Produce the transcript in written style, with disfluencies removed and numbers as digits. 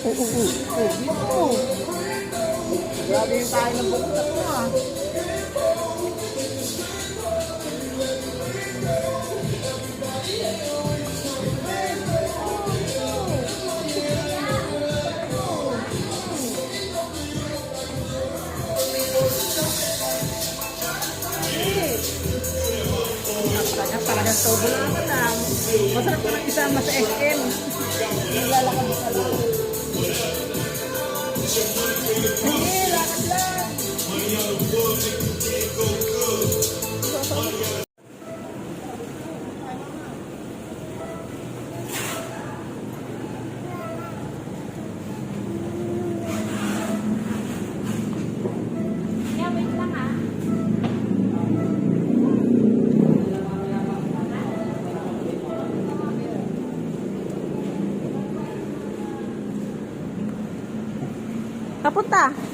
Dito. Grabe yung tayo ng bukod na ito ah. Talagang todo naman ah. Masarap ko lang isama sa SM. Naglalakad sa loob. Sige, lakad lang. Kapunta.